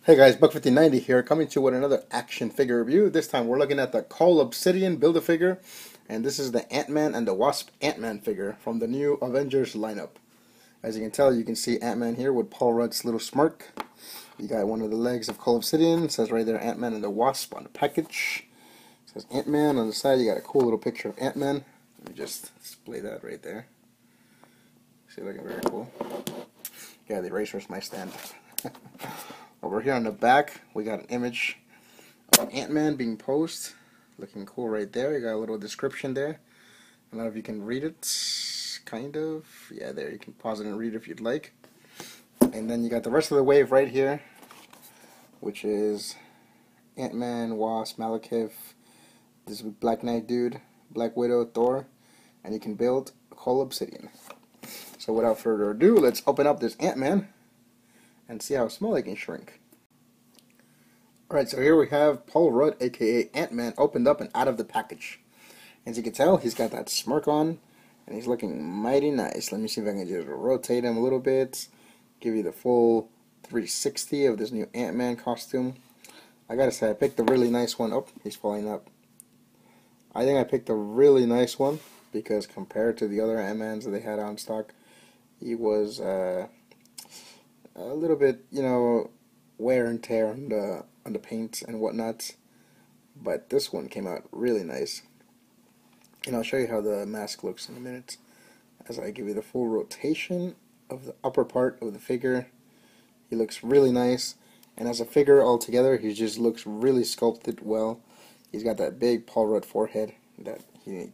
Hey guys, Buck5090 here, coming to you with another action figure review. This time we're looking at the Call Obsidian Build-A-Figure, and this is the Ant-Man and the Wasp Ant-Man figure from the new Avengers lineup. As you can tell, you can see Ant-Man here with Paul Rudd's little smirk. You got one of the legs of Call Obsidian. It says right there Ant-Man and the Wasp on the package. It says Ant-Man on the side. You got a cool little picture of Ant-Man. Let me just display that right there. See, looking very cool. Yeah, the eraser's my stand. Over here on the back, we got an image of Ant-Man being posed. Looking cool right there. You got a little description there. I don't know if you can read it. Kind of. Yeah, there. You can pause it and read it if you'd like. And then you got the rest of the wave right here, which is Ant-Man, Wasp, Malekith, this Black Knight dude, Black Widow, Thor, and you can build a Call Obsidian. So without further ado, let's open up this Ant-Man and see how small it can shrink. Alright, so here we have Paul Rudd, aka Ant-Man, opened up and out of the package. As you can tell, he's got that smirk on, and he's looking mighty nice. Let me see if I can just rotate him a little bit, give you the full 360 of this new Ant-Man costume. I gotta say, I picked a really nice one. Oh, he's falling up. I think I picked a really nice one, because compared to the other Ant-Mans that they had on stock, he was a little bit, you know, wear and tear on the paint and whatnot, but this one came out really nice. And I'll show you how the mask looks in a minute as I give you the full rotation of the upper part of the figure. He looks really nice, and as a figure altogether, he just looks really sculpted well. He's got that big Paul Rudd forehead that he,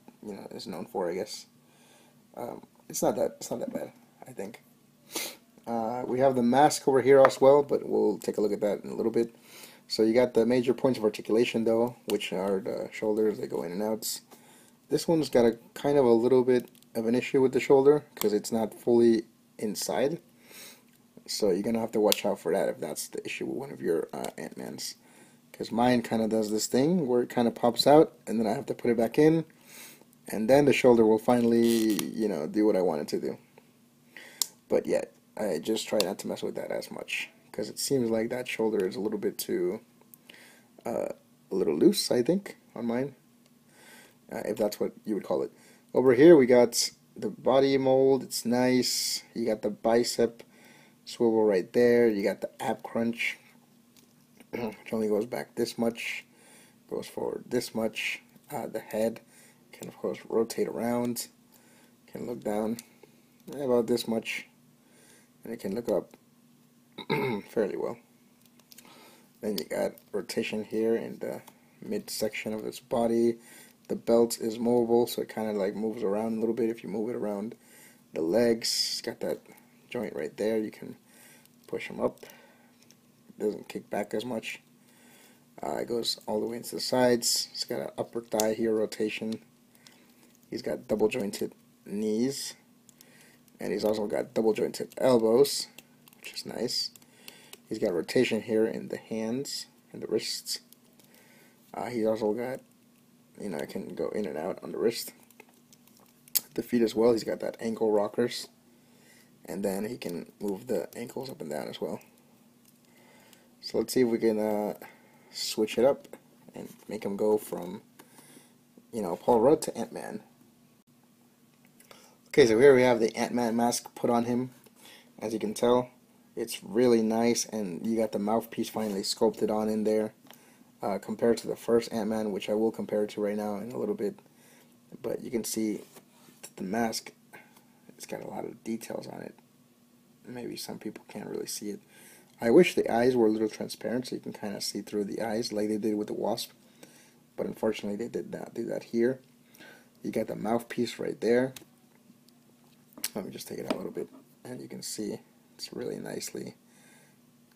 is known for, I guess. It's not that bad, I think. We have the mask over here as well, but we'll take a look at that in a little bit. So you got the major points of articulation though, which are the shoulders. They go in and out. This one's got a kind of a little bit of an issue with the shoulder because it's not fully inside. So you're gonna have to watch out for that if that's the issue with one of your Ant-Mans. Because mine kind of does this thing where it kind of pops out, and then I have to put it back in, and then the shoulder will finally, do what I want it to do. But yet, I just try not to mess with that as much, because it seems like that shoulder is a little bit too, a little loose, I think, on mine, if that's what you would call it. Over here we got the body mold. It's nice. You got the bicep swivel right there. You got the ab crunch, which only goes back this much, goes forward this much. The head can, of course, rotate around, can look down about this much, and it can look up fairly well. Then you got rotation here in the midsection of its body. The belt is movable, so it kind of like moves around a little bit if you move it around. The legs, it's got that joint right there. You can push them up. It doesn't kick back as much. It goes all the way into the sides. It's got an upper thigh here rotation. He's got double jointed knees. And he's also got double jointed elbows, which is nice. He's got rotation here in the hands and the wrists. He's also got, it can go in and out on the wrist. The feet as well, he's got that ankle rockers. And then he can move the ankles up and down as well. So let's see if we can switch it up and make him go from, Paul Rudd to Ant-Man. Okay, so here we have the Ant-Man mask put on him. As you can tell, it's really nice, and you got the mouthpiece finally sculpted on in there. Compared to the first Ant-Man, which I will compare it to right now in a little bit. But you can see that the mask, it's got a lot of details on it. Maybe some people can't really see it. I wish the eyes were a little transparent so you can kind of see through the eyes like they did with the Wasp. But unfortunately they did not do that here. You got the mouthpiece right there. Let me just take it out a little bit, and you can see it's really nicely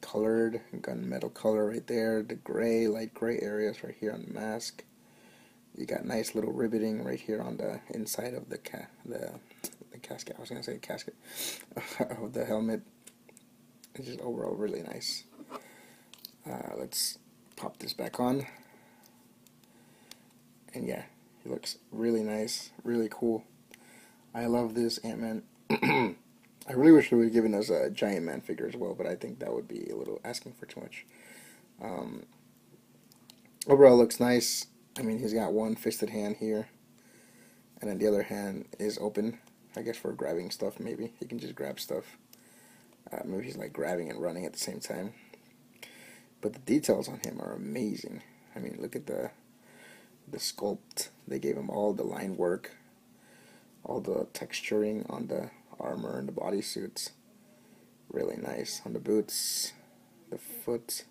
colored. Gunmetal color right there. The gray, light gray areas right here on the mask. You got nice little ribbiting right here on the inside of the casket. I was gonna say casket of the helmet. It's just overall really nice. Let's pop this back on, and yeah, he looks really nice, really cool. I love this Ant-Man I really wish they would have given us a Giant Man figure as well, but I think that would be a little asking for too much. Um, Overall, looks nice. I mean, he's got one fisted hand here, and then the other hand is open. I guess for grabbing stuff, maybe he can just grab stuff. Maybe he's like grabbing and running at the same time. But the details on him are amazing. I mean, look at the sculpt. They gave him all the line work, all the texturing on the armor and the bodysuits. Really nice on the boots, the foot.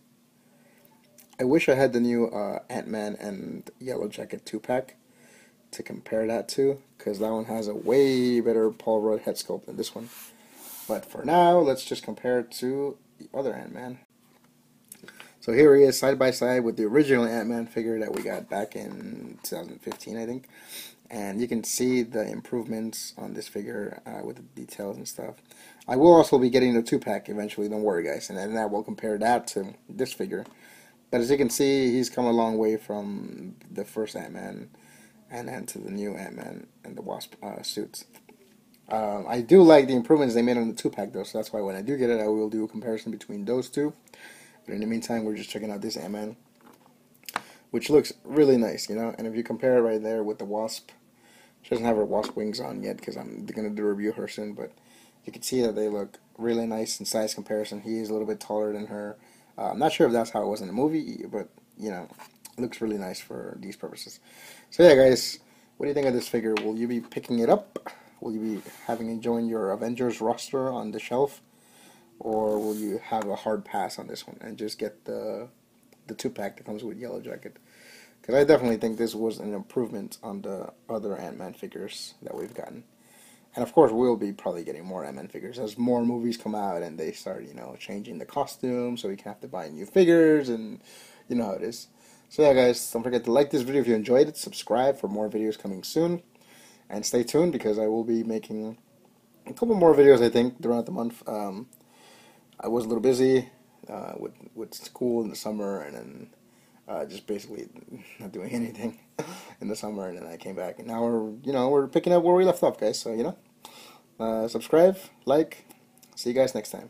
I wish I had the new Ant-Man and Yellow Jacket 2-pack to compare that to, because that one has a way better Paul Rudd head sculpt than this one. But for now, let's just compare it to the other Ant-Man. So here he is side by side with the original Ant-Man figure that we got back in 2015, I think. And you can see the improvements on this figure with the details and stuff. I will also be getting the 2-pack eventually, don't worry guys, and then I will compare that to this figure. But as you can see, he's come a long way from the first Ant-Man and then to the new Ant-Man and the Wasp suits. I do like the improvements they made on the 2-pack though, so that's why when I do get it, I will do a comparison between those two. But in the meantime, we're just checking out this Ant-Man, which looks really nice, you know. And if you compare it right there with the Wasp, she doesn't have her Wasp wings on yet because I'm going to do a review her soon, but you can see that they look really nice in size comparison. He is a little bit taller than her. I'm not sure if that's how it was in the movie, but, you know, it looks really nice for these purposes. So yeah, guys, what do you think of this figure? Will you be picking it up? Will you be having it join your Avengers roster on the shelf? Or will you have a hard pass on this one and just get the 2-pack that comes with Yellow Jacket? Because I definitely think this was an improvement on the other Ant-Man figures that we've gotten. And of course, we'll be probably getting more Ant-Man figures as more movies come out and they start, you know, changing the costume, so we can have to buy new figures, and you know how it is. So yeah, guys, don't forget to like this video if you enjoyed it, subscribe for more videos coming soon, and stay tuned because I will be making a couple more videos, I think, throughout the month. I was a little busy with school in the summer, and then just basically not doing anything in the summer, and then I came back, and now we're picking up where we left off, guys. So subscribe, like, see you guys next time.